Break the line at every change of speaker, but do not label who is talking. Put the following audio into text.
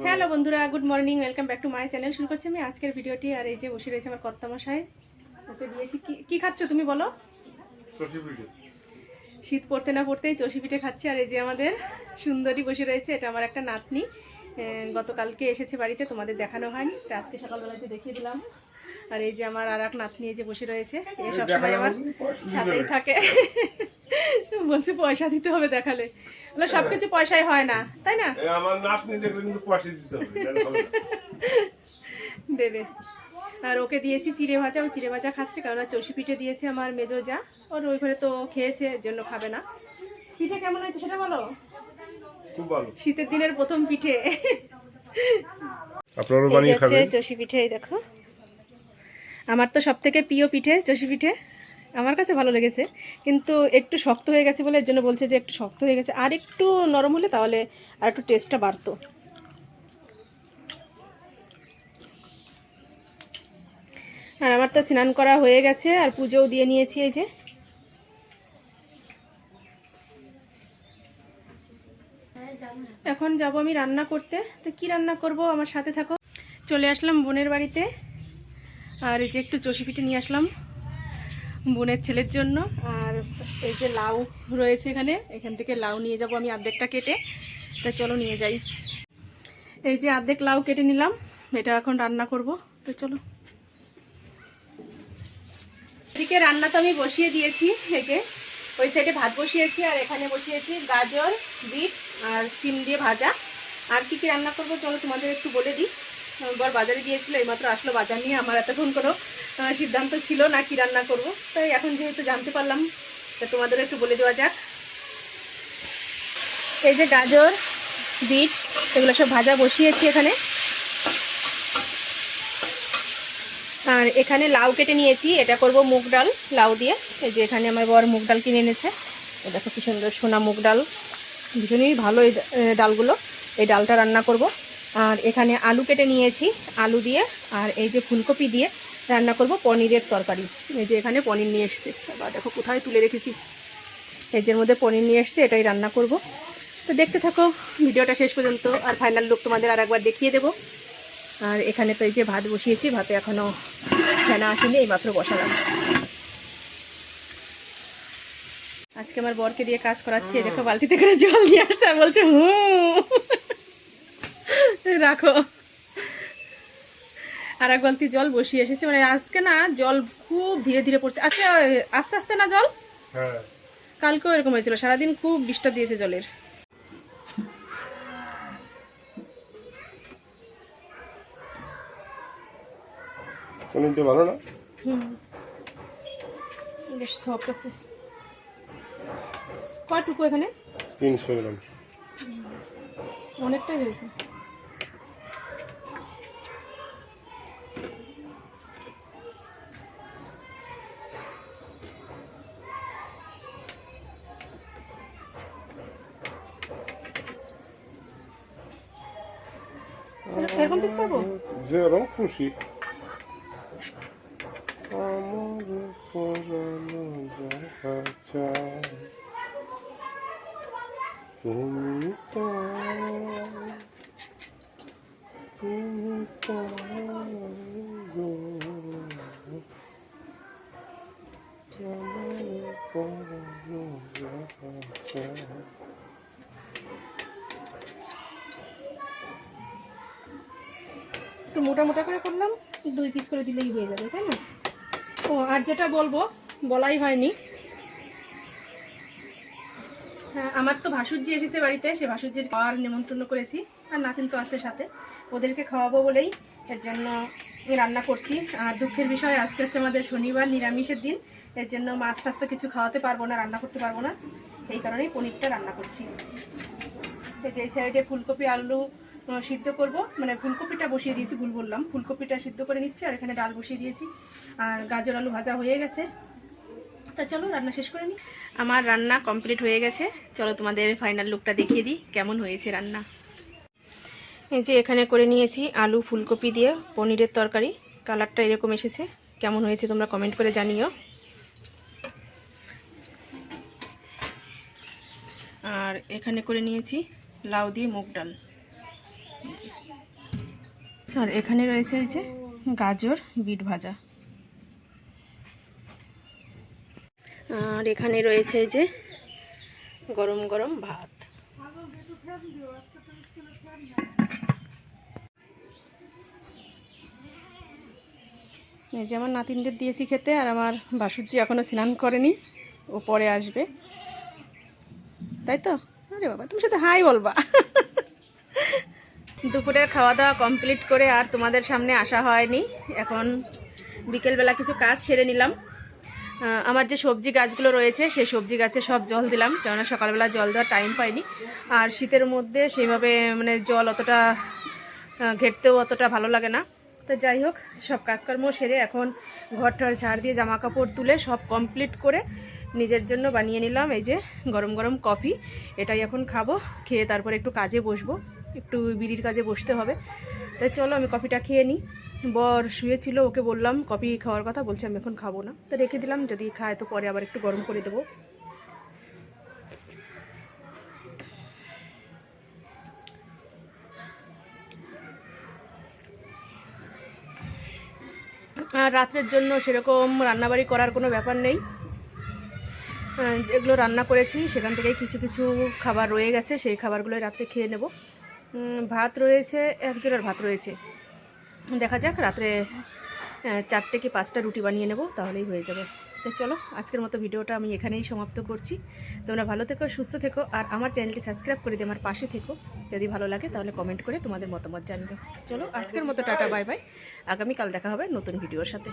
Hello বন্ধুরা, good morning, welcome back to my channel. শুরু করছি আমি আজকের ভিডিওটি। আর এই যে বসে রয়েছে আমার কর্তামশাই, ওকে দিয়েছি। কি খাচ্ছ তুমি বলো? শীত পড়তে না পড়তেই চষি পিঠে খাচ্ছে। আর এই যে আমাদের সুন্দরী বসে রয়েছে, এটা আমার একটা নাতনি, গতকালকে এসেছে বাড়িতে, তোমাদের দেখানো হয়নি, তো আজকে সকালবেলা যে দেখিয়ে দিলাম। আর এই যে আমার আর এক নাতনি এই যে বসে রয়েছে, এ সবসময় আমার সাথেই থাকে। বলছে পয়সা দিতে হবে দেখালে, বলে সবকিছু পয়সায় হয় না, তাই না?
আমার নাতনি দেখলে কিন্তু পয়সা দিতে হবে,
দেবে। আর ওকে দিয়েছি চিড়ে ভাজা, ও চিড়ে ভাজা খাচ্ছে, কারণ চষি পিঠে দিয়েছে আমার মেজো যা, ওর ওই ঘরে তো খেয়েছে, এর জন্য খাবে না। পিঠে কেমন হয়েছে সেটা বলো।
খুব ভালো,
শীতের দিনের প্রথম পিঠে।
আপনারা বানিয়ে খাবেন।
চষি পিঠে, এই দেখো, আমার তো সব থেকে প্রিয় পিঠে চষি পিঠে, আমার কাছে ভালো লেগেছে, কিন্তু একটু শক্ত হয়ে গেছে বলে এর জন্য বলছে যে একটু শক্ত হয়ে গেছে, আর একটু নরম হলে তাহলে আর একটু টেস্টটা বাড়তো। আর আমার তো স্নান করা হয়ে গেছে, আর পুজোও দিয়ে নিয়েছি। এই যে এখন যাব আমি রান্না করতে। তো কি রান্না করব, আমার সাথে থাকো। চলে আসলাম বোনের বাড়িতে, আর এই যে একটু চষি পিঠে নিয়ে আসলাম বোনের ছেলের জন্য। আর এই যে লাউ রয়েছে এখানে, এখান থেকে লাউ নিয়ে যাব আমি অর্ধেকটা কেটে। তা চলো নিয়ে যাই। এই যে অর্ধেক লাউ কেটে নিলাম, এটা এখন রান্না করব। তো চলো। এদিকে রান্না তো আমি বসিয়ে দিয়েছি, এই যে ওই সাইডে ভাত বসিয়েছি, আর এখানে বসিয়েছি গাজর, বিট আর সিম দিয়ে ভাজা। আর কি কি রান্না করবো চলো তোমাদের একটু বলে দিই। বর বাজারে গিয়েছিল, এইমাত্র আসলো বাজার নিয়ে। আমার এতক্ষণ কোনো সিদ্ধান্ত ছিল না কি রান্না করব, তাই এখন যেহেতু জানতে পারলাম, তা তোমাদের একটু বলে দেওয়া যাক। এই যে গাজর, বিট, এগুলো সব ভাজা বসিয়েছি এখানে। আর এখানে লাউ কেটে নিয়েছি, এটা করব মুগ ডাল লাউ দিয়ে। এই যে এখানে আমার বর মুগ ডাল কিনে এনেছে, এই দেখো কি সুন্দর সোনা মুগ ডাল, ভীষণই ভালো এই ডালগুলো। এই ডালটা রান্না করব। আর এখানে আলু কেটে নিয়েছি, আলু দিয়ে আর এই যে ফুলকপি দিয়ে রান্না করব পনিরের তরকারি। এই যে এখানে পনির নিয়ে এসছে, বা দেখো কোথায় তুলে রেখেছি, এই যে মধ্যে পনির নিয়ে এসছে, এটাই রান্না করব। তো দেখতে থাকো ভিডিওটা শেষ পর্যন্ত, আর ফাইনাল লুক তোমাদের আর একবার দেখিয়ে দেবো। আর এখানে তো এই যে ভাত বসিয়েছি, ভাতে এখনও ফেনা আসেনি, এইমাত্র বসালাম। আজকে আমার বরকে দিয়ে কাজ করাচ্ছি, দেখো বালতিতে করে জল নিয়ে আসছে, আর বলছে রাখো। আর এক বালতি জল বসিয়ে এসেছে, মানে আজকে না জল খুব ধীরে ধীরে পড়ছে, আজকে আস্তে আস্তে না জল। কালকেও এরকম হয়েছিল, সারাদিন খুব ডিস্টার্ব দিয়েছে জলের।
ভালো না,
বেশ সফট আছে। কয়টুকু এখানে?
300 গ্রাম,
অনেকটাই হয়েছে। এরকম পিস পাবো?
যেরকম খুশি। আমার পরানো যাহা তুমি তো
একটু মোটা মোটা করে করলাম, 2 পিস করে দিলেই হয়ে যাবে, তাই না? ও আর যেটা বলবো, বলাই হয়নি, হ্যাঁ আমার তো ভাসুরজি এসেছে বাড়িতে, সে ভাসুরজির খাওয়ার নেমন্তন্ন করেছি, আর নাতিন তো আছে সাথে, ওদেরকে খাওয়াবো বলেই এর জন্য রান্না করছি। আর দুঃখের বিষয় আজকে হচ্ছে আমাদের শনিবার, নিরামিষের দিন, এর জন্য মাছ টাছ তো কিছু খাওয়াতে পারবো না, রান্না করতে পারবো না, এই কারণেই পনিরটা রান্না করছি। এই যে এই সাইডে ফুলকপি আলু সিদ্ধ করব, মানে ফুলকপিটা বসিয়ে দিয়েছি, ভুল বললাম, ফুলকপিটা সিদ্ধ করে নিচ্ছি, আর এখানে ডাল বসিয়ে দিয়েছি, আর গাজর আলু ভাজা হয়ে গেছে। তা চলো রান্না শেষ করে নিই। আমার রান্না কমপ্লিট হয়ে গেছে, চলো তোমাদের ফাইনাল লুকটা দেখিয়ে দিই কেমন হয়েছে রান্না। এই যে এখানে করে নিয়েছি আলু ফুলকপি দিয়ে পনিরের তরকারি, কালারটা এরকম এসেছে, কেমন হয়েছে তোমরা কমেন্ট করে জানিও। আর এখানে করে নিয়েছি লাউ দিয়ে মুগ ডাল, আর এখানে রয়েছে এই যে গাজর বিট ভাজা, আর এখানে রয়েছে এই যে গরম গরম ভাত। এই যে আমার নাতিনদের দিয়েছি খেতে, আর আমার বাসুর্চি এখনো স্নান করেনি, ও পরে আসবে, তাই তো? আরে বাবা, তুমি সাথে হাই বলবা। দুপুরের খাওয়া দাওয়া কমপ্লিট করে আর তোমাদের সামনে আসা হয়নি। এখন বিকেলবেলা কিছু কাজ সেরে নিলাম। আমার যে সবজি গাছগুলো রয়েছে সেই সবজি গাছে সব জল দিলাম, কেননা সকালবেলা জল দেওয়ার টাইম পাইনি। আর শীতের মধ্যে সেইভাবে মানে জল অতটা ঘেটতেও অতটা ভালো লাগে না। তো যাই হোক, সব কাজকর্ম সেরে এখন ঘরটার ঝাড় দিয়ে জামা কাপড় তুলে সব কমপ্লিট করে নিজের জন্য বানিয়ে নিলাম এই যে গরম গরম কফি। এটাই এখন খাবো, খেয়ে তারপরে একটু কাজে বসবো, একটু বিড়ির কাজে বসতে হবে। তাই চলো আমি কফিটা খেয়ে নিই। বর শুয়েছিল, ওকে বললাম কফি খাওয়ার কথা, বলছে আমি এখন খাবো না, তো রেখে দিলাম, যদি খায় তো পরে আবার একটু গরম করে দেবো। আর রাত্রের জন্য সেরকম রান্নাবাড়ি করার কোনো ব্যাপার নেই। যেগুলো রান্না করেছি সেখান থেকেই কিছু কিছু খাবার রয়ে গেছে, সেই খাবারগুলোই রাত্রে খেয়ে নেব। ভাত রয়েছে, একজনের ভাত রয়েছে, দেখা যাক রাত্রে 4টে কি 5টা রুটি বানিয়ে নেব, তাহলেই হয়ে যাবে। তো চলো আজকের মতো ভিডিওটা আমি এখানেই সমাপ্ত করছি। তোমরা ভালো থেকো, সুস্থ থেকো, আর আমার চ্যানেলটি সাবস্ক্রাইব করে দিয়ে আমার পাশে থেকো। যদি ভালো লাগে তাহলে কমেন্ট করে তোমাদের মতামত জানিও। চলো আজকের মতো টাটা, বাই বাই। আগামীকাল দেখা হবে নতুন ভিডিওর সাথে।